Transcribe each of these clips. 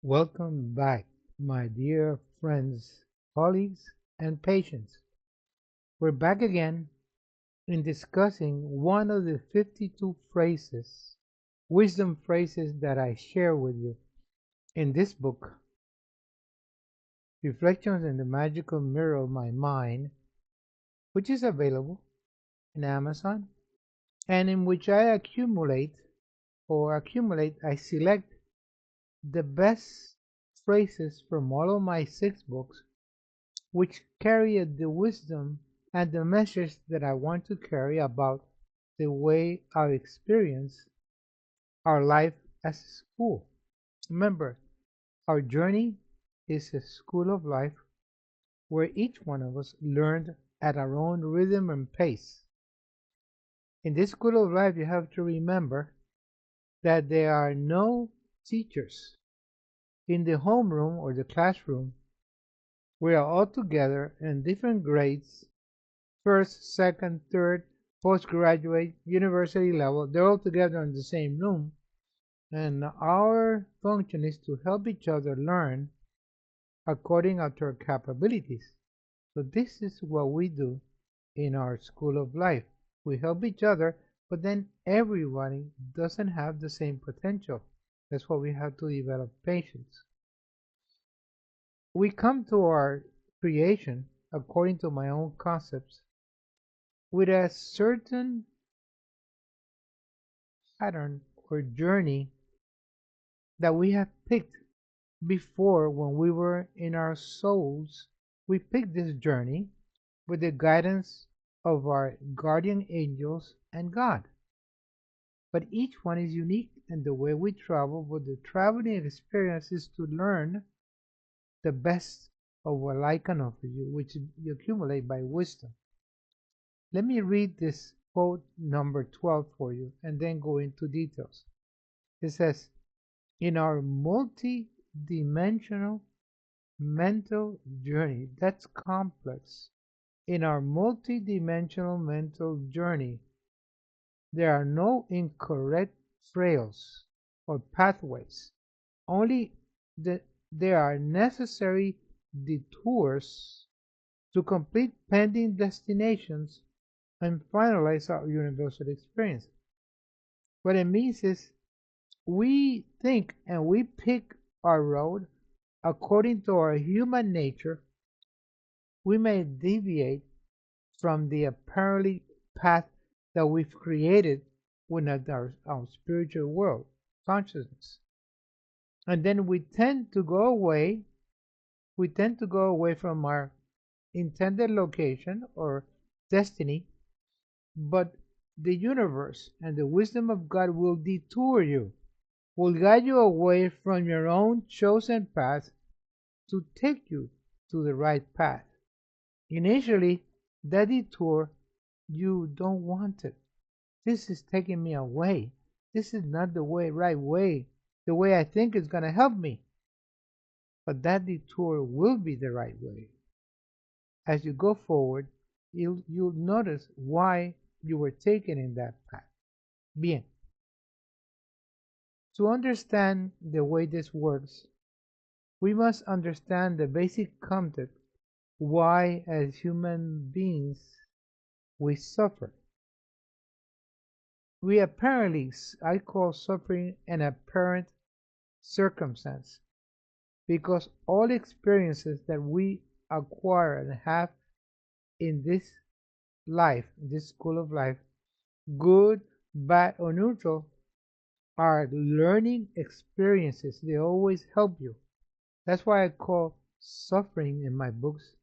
Welcome back, my dear friends, colleagues, and patients. We're back again in discussing one of the 52 phrases, wisdom phrases that I share with you in this book, Reflections in the Magical Mirror of My Mind, which is available in Amazon and in which I select the best phrases from all of my 6 books which carry the wisdom and the message that I want to carry about the way I experience our life as a school. Remember, our journey is a school of life where each one of us learned at our own rhythm and pace. In this school of life, you have to remember that there are no teachers. In the homeroom or the classroom, we are all together in different grades, first, second, third, postgraduate, university level. They're all together in the same room. And our function is to help each other learn according to our capabilities. So this is what we do in our school of life. We help each other, but then everybody doesn't have the same potential. That's why we have to develop patience. We come to our creation, according to my own concepts, with a certain pattern or journey that we have picked before when we were in our souls. We picked this journey with the guidance of our guardian angels and God. But each one is unique in the way we travel, but the traveling experience is to learn the best of what I can offer you, which you accumulate by wisdom. Let me read this quote number 12 for you and then go into details. It says, in our multi-dimensional mental journey, that's complex. In our multi-dimensional mental journey, there are no incorrect trails or pathways. Only there are necessary detours to complete pending destinations and finalize our universal experience. What it means is we think and we pick our road according to our human nature. We may deviate from the apparently path that we've created within our spiritual world, consciousness. And then we tend to go away from our intended location or destiny, but the universe and the wisdom of God will detour you, will guide you away from your own chosen path to take you to the right path. Initially, that detour, you don't want it. This is taking me away. This is not the right way, the way I think is going to help me. But that detour will be the right way. As you go forward, you'll notice why you were taken in that path. Bien. To understand the way this works, we must understand the basic context why, as human beings, we suffer. I call suffering an apparent circumstance, because all experiences that we acquire and have in this life, in this school of life, good, bad, or neutral, are learning experiences. They always help you. That's why I call suffering in my books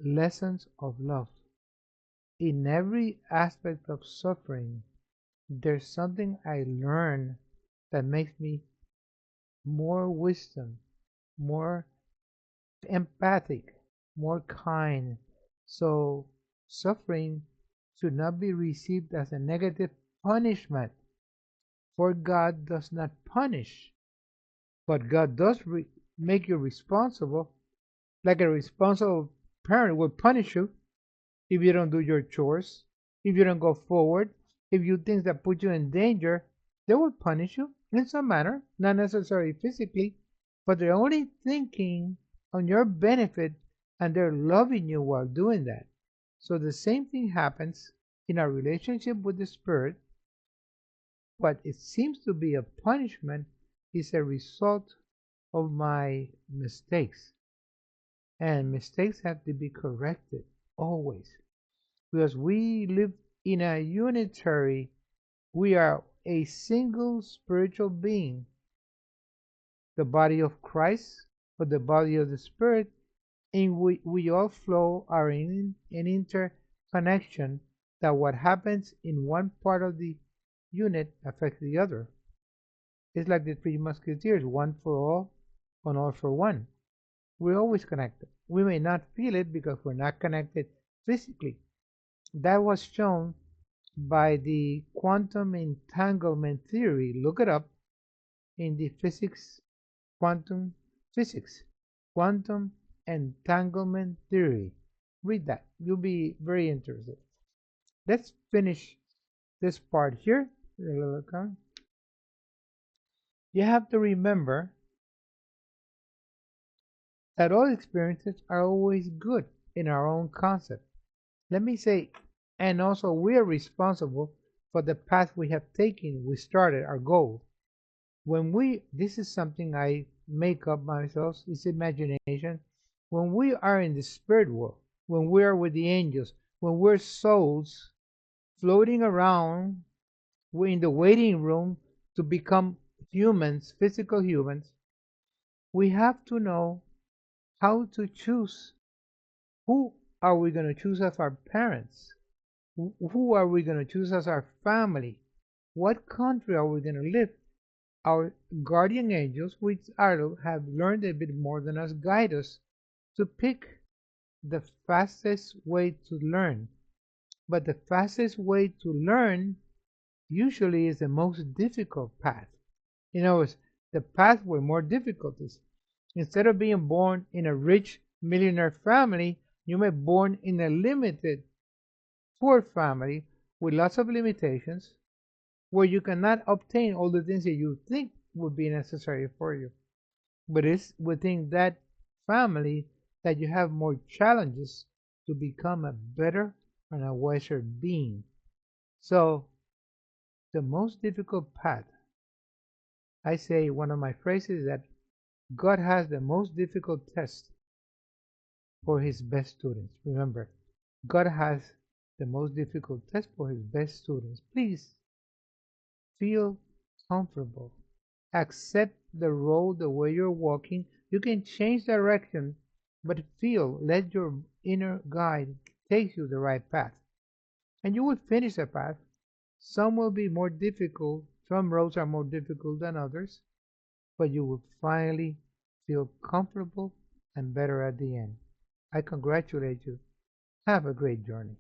lessons of love. In every aspect of suffering, there's something I learn that makes me more wisdom, more empathic, more kind. So suffering should not be received as a negative punishment, for God does not punish, but God does make you responsible, like a responsible parent will punish you if you don't do your chores, if you don't go forward, if you things that put you in danger, they will punish you in some manner, not necessarily physically, but they're only thinking on your benefit and they're loving you while doing that. So the same thing happens in our relationship with the Spirit. What it seems to be a punishment is a result of my mistakes. And mistakes have to be corrected always. Because we live in a unitary, we are a single spiritual being, the body of Christ, or the body of the Spirit, in which we all flow are in an interconnection that what happens in one part of the unit affects the other. It's like the Three Musketeers, one for all and all for one. We're always connected. We may not feel it because we're not connected physically. That was shown by the quantum entanglement theory. Look it up in the quantum physics, quantum entanglement theory. Read that. You'll be very interested. Let's finish this part here. You have to remember that all experiences are always good in our own concept. Let me say, and also we are responsible for the path we have taken. We started our goal. This is something I make up myself, it's imagination. When we are in the spirit world, when we are with the angels, when we're souls floating around, we're in the waiting room to become humans, physical humans, we have to know how to choose. Who are we going to choose as our parents? Who are we going to choose as our family? What country are we going to live? Our guardian angels, which have learned a bit more than us, guide us to pick the fastest way to learn. But the fastest way to learn usually is the most difficult path. In other words, the path with more difficulties. Instead of being born in a rich millionaire family, you may be born in a limited poor family with lots of limitations, where you cannot obtain all the things that you think would be necessary for you. But it's within that family that you have more challenges to become a better and a wiser being. So, the most difficult path, I say one of my phrases, that God has the most difficult test for his best students. Remember, God has the most difficult test for his best students. Please feel comfortable. Accept the road the way you're walking. You can change direction, but let your inner guide take you the right path. And you will finish the path. Some will be more difficult. Some roads are more difficult than others, but you will finally feel comfortable and better at the end. I congratulate you. Have a great journey.